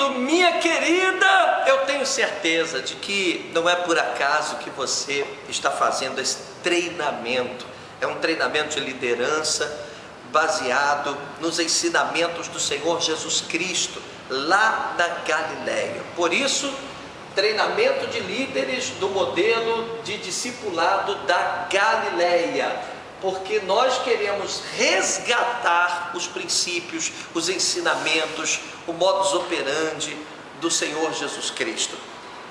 querido, minha querida, eu tenho certeza de que não é por acaso que você está fazendo esse treinamento. É um treinamento de liderança baseado nos ensinamentos do Senhor Jesus Cristo, lá da Galileia. Por isso, treinamento de líderes do modelo de discipulado da Galileia, porque nós queremos resgatar os princípios, os ensinamentos, o modus operandi do Senhor Jesus Cristo.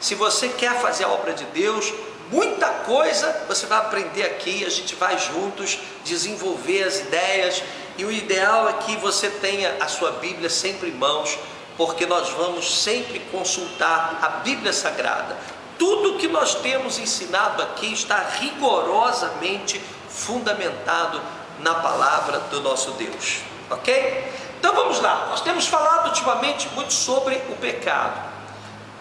Se você quer fazer a obra de Deus, muita coisa você vai aprender aqui, a gente vai juntos desenvolver as ideias, e o ideal é que você tenha a sua Bíblia sempre em mãos, porque nós vamos sempre consultar a Bíblia Sagrada. Tudo que nós temos ensinado aqui está rigorosamente fundamentado na palavra do nosso Deus, ok? Então vamos lá, nós temos falado ultimamente muito sobre o pecado,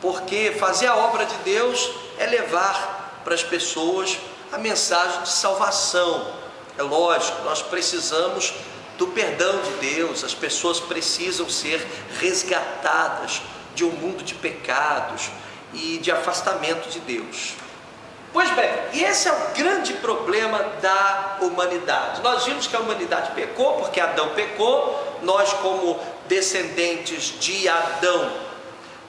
porque fazer a obra de Deus é levar para as pessoas a mensagem de salvação. É lógico, nós precisamos do perdão de Deus, as pessoas precisam ser resgatadas de um mundo de pecados e de afastamento de Deus. Pois bem, e esse é o grande problema da humanidade. Nós vimos que a humanidade pecou, porque Adão pecou, nós como descendentes de Adão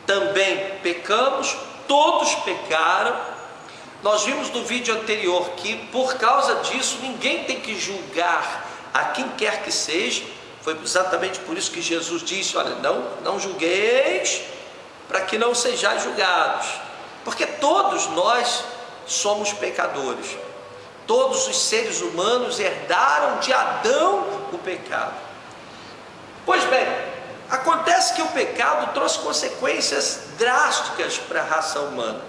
também pecamos, todos pecaram. Nós vimos no vídeo anterior que por causa disso ninguém tem que julgar a quem quer que seja. Foi exatamente por isso que Jesus disse: olha, não julgueis, para que não sejais julgados, porque todos nós somos pecadores. Todos os seres humanos herdaram de Adão o pecado. Pois bem, acontece que o pecado trouxe consequências drásticas para a raça humana.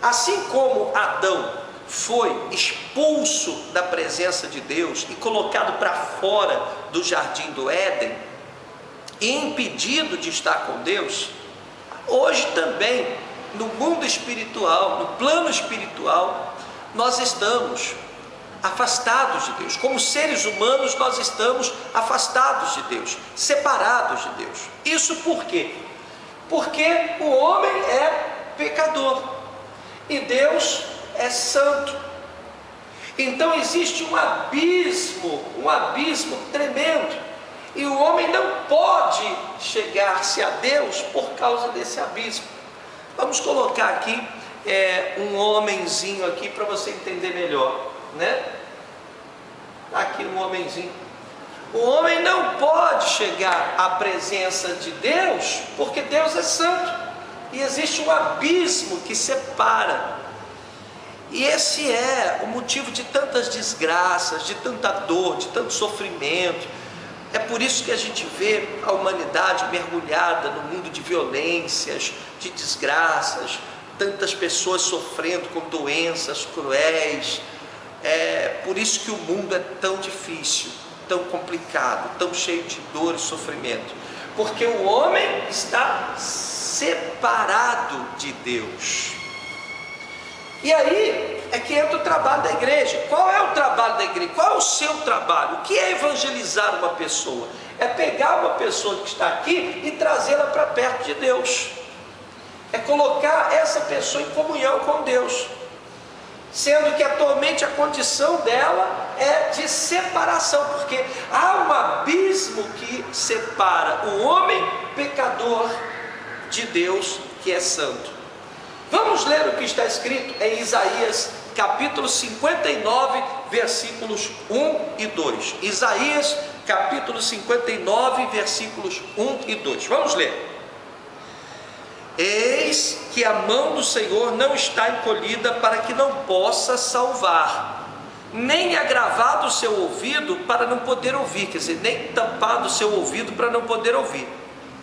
Assim como Adão foi expulso da presença de Deus e colocado para fora do jardim do Éden e impedido de estar com Deus, hoje também no mundo espiritual, no plano espiritual, nós estamos afastados de Deus. Como seres humanos, nós estamos afastados de Deus, separados de Deus. Isso por quê? Porque o homem é pecador e Deus é santo. Então existe um abismo tremendo, e o homem não pode chegar-se a Deus por causa desse abismo. Vamos colocar aqui um homenzinho aqui para você entender melhor, né? Aqui um homenzinho. O homem não pode chegar à presença de Deus porque Deus é santo, e existe um abismo que separa. E esse é o motivo de tantas desgraças, de tanta dor, de tanto sofrimento. É por isso que a gente vê a humanidade mergulhada no mundo de violências, de desgraças, tantas pessoas sofrendo com doenças cruéis. É por isso que o mundo é tão difícil, tão complicado, tão cheio de dor e sofrimento, porque o homem está separado de Deus. E aí é que entra o trabalho da igreja. Qual é o trabalho da igreja? Qual é o seu trabalho? O que é evangelizar uma pessoa? É pegar uma pessoa que está aqui e trazê-la para perto de Deus. É colocar essa pessoa em comunhão com Deus, sendo que atualmente a condição dela é de separação, porque há um abismo que separa o homem pecador de Deus, que é santo. Vamos ler o que está escrito em Isaías capítulo 59, versículos 1 e 2. Isaías capítulo 59, versículos 1 e 2. Vamos ler. Eis que a mão do Senhor não está encolhida para que não possa salvar, nem agravado o seu ouvido para não poder ouvir, quer dizer, nem tampado o seu ouvido para não poder ouvir.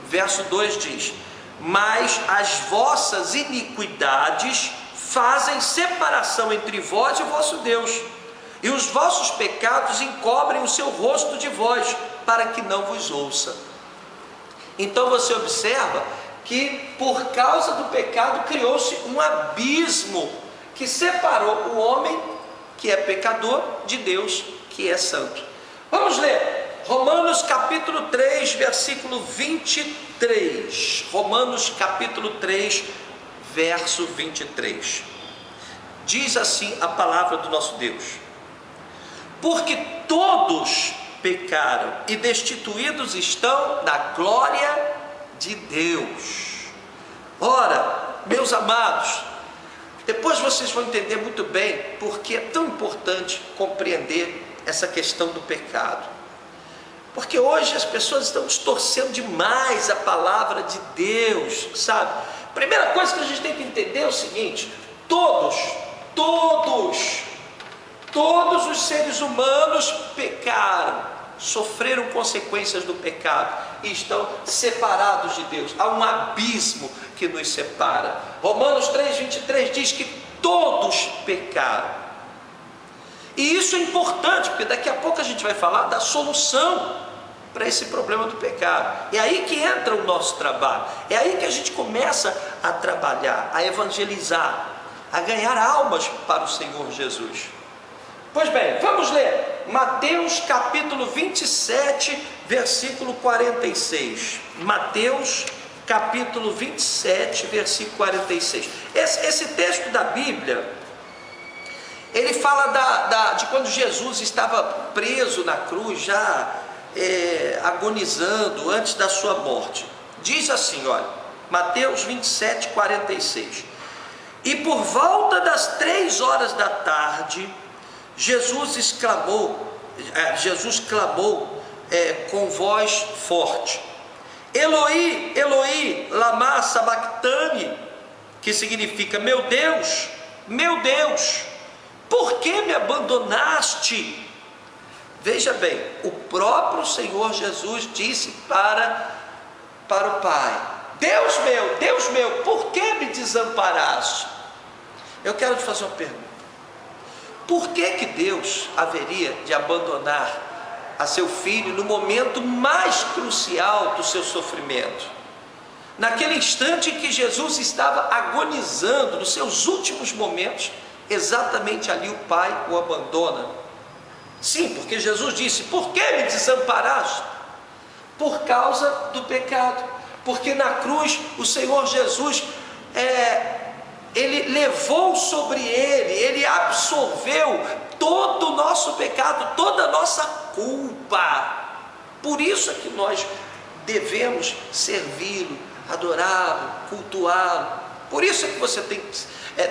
Verso 2 diz: mas as vossas iniquidades fazem separação entre vós e o vosso Deus, e os vossos pecados encobrem o seu rosto de vós, para que não vos ouça. Então você observa que por causa do pecado criou-se um abismo que separou o homem, que é pecador, de Deus, que é santo. Vamos ler Romanos capítulo 3, versículo 23. Romanos capítulo 3, verso 23. Diz assim a palavra do nosso Deus: porque todos pecaram e destituídos estão da glória de Deus. Ora, meus amados, depois vocês vão entender muito bem porque é tão importante compreender essa questão do pecado. Porque hoje as pessoas estão distorcendo demais a palavra de Deus, sabe? Primeira coisa que a gente tem que entender é o seguinte: todos os seres humanos pecaram, sofreram consequências do pecado e estão separados de Deus. Há um abismo que nos separa. Romanos 3:23 diz que todos pecaram. E isso é importante, porque daqui a pouco a gente vai falar da solução para esse problema do pecado. É aí que entra o nosso trabalho, é aí que a gente começa a trabalhar, a evangelizar, a ganhar almas para o Senhor Jesus. Pois bem, vamos ler Mateus capítulo 27, versículo 46. Mateus capítulo 27, versículo 46. Esse texto da Bíblia, ele fala de quando Jesus estava preso na cruz, já agonizando antes da sua morte. Diz assim, olha, Mateus 27, 46. E por volta das 3 horas da tarde, Jesus clamou com voz forte: Eloi, Eloi, lama sabachthani, que significa: meu Deus, por que me abandonaste? Veja bem, o próprio Senhor Jesus disse para o Pai: Deus meu, por que me desamparaste? Eu quero te fazer uma pergunta: por que Deus haveria de abandonar a seu filho no momento mais crucial do seu sofrimento? Naquele instante em que Jesus estava agonizando, nos seus últimos momentos, exatamente ali o Pai o abandona. Sim, porque Jesus disse: por que me desamparaste? Por causa do pecado. Porque na cruz o Senhor Jesus Ele levou sobre ele absorveu todo o nosso pecado, toda a nossa culpa. Por isso é que nós devemos servi-lo, adorá-lo, cultuá-lo. Por isso é que você tem que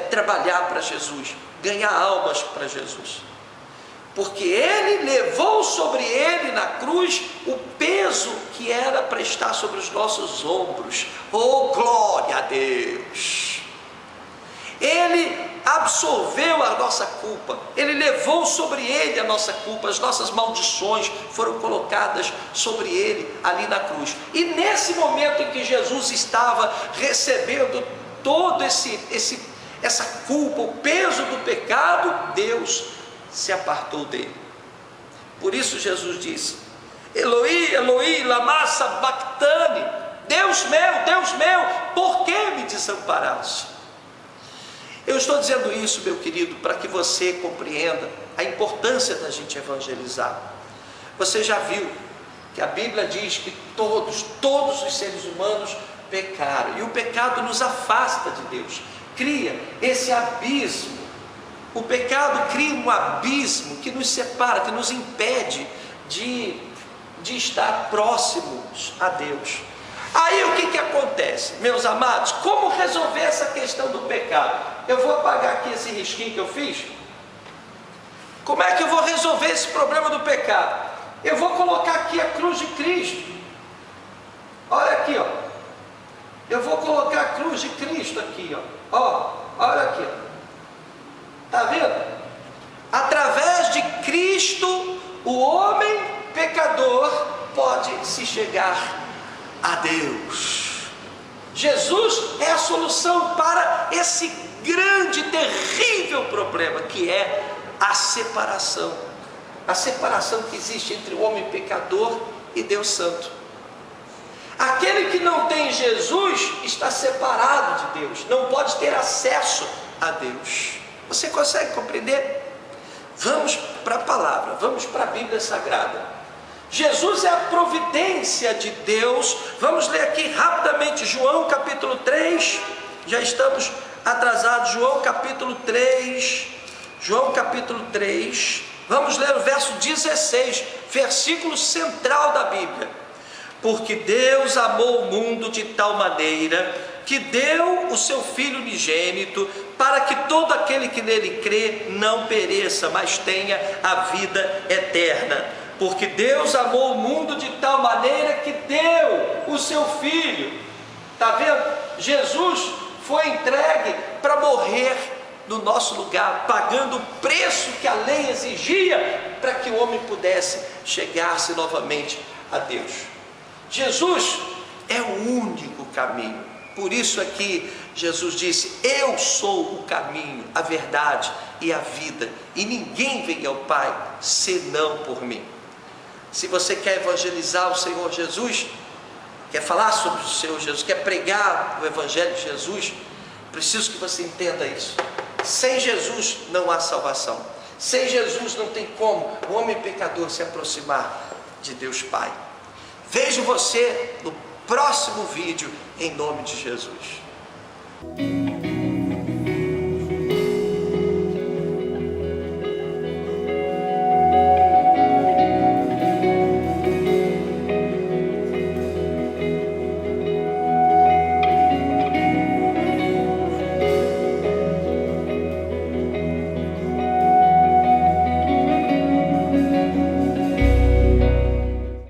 trabalhar para Jesus, ganhar almas para Jesus. Porque ele levou sobre ele na cruz o peso que era para estar sobre os nossos ombros. Oh, glória a Deus! Ele absorveu a nossa culpa, ele levou sobre ele a nossa culpa, as nossas maldições foram colocadas sobre ele ali na cruz. E nesse momento em que Jesus estava recebendo todo essa culpa, o peso do pecado, Deus se apartou dele. Por isso Jesus disse: Eloi, Eloi, lama sabachthani, Deus meu, por que me desamparaste? Eu estou dizendo isso, meu querido, para que você compreenda a importância da gente evangelizar. Você já viu que a Bíblia diz que todos os seres humanos pecaram, e o pecado nos afasta de Deus, cria esse abismo. O pecado cria um abismo que nos separa, que nos impede de estar próximos a Deus. Aí o que acontece, meus amados? Como resolver essa questão do pecado? Eu vou apagar aqui esse risquinho que eu fiz. Como é que eu vou resolver esse problema do pecado? Eu vou colocar aqui a cruz de Cristo. Olha aqui, ó. Eu vou colocar a cruz de Cristo aqui, ó. Olha aqui, ó. Está vendo? Através de Cristo, o homem pecador pode se chegar a Deus. Jesus é a solução para esse grande, terrível problema, que é a separação que existe entre o homem pecador e Deus Santo. Aquele que não tem Jesus está separado de Deus, não pode ter acesso a Deus. Você consegue compreender? Vamos para a palavra, vamos para a Bíblia Sagrada. Jesus é a providência de Deus. Vamos ler aqui rapidamente João capítulo 3, já estamos atrasados. João capítulo 3, vamos ler o verso 16, versículo central da Bíblia. Porque Deus amou o mundo de tal maneira que deu o seu Filho unigênito, para que todo aquele que nele crê não pereça, mas tenha a vida eterna. Porque Deus amou o mundo de tal maneira que deu o seu Filho. Está vendo? Jesus foi entregue para morrer no nosso lugar, pagando o preço que a lei exigia, para que o homem pudesse chegar-se novamente a Deus. Jesus é o único caminho. Por isso aqui Jesus disse: eu sou o caminho, a verdade e a vida, e ninguém vem ao Pai senão por mim. Se você quer evangelizar o Senhor Jesus, quer falar sobre o Senhor Jesus, quer pregar o Evangelho de Jesus, preciso que você entenda isso. Sem Jesus não há salvação. Sem Jesus não tem como o homem pecador se aproximar de Deus Pai. Vejo você no próximo vídeo, em nome de Jesus.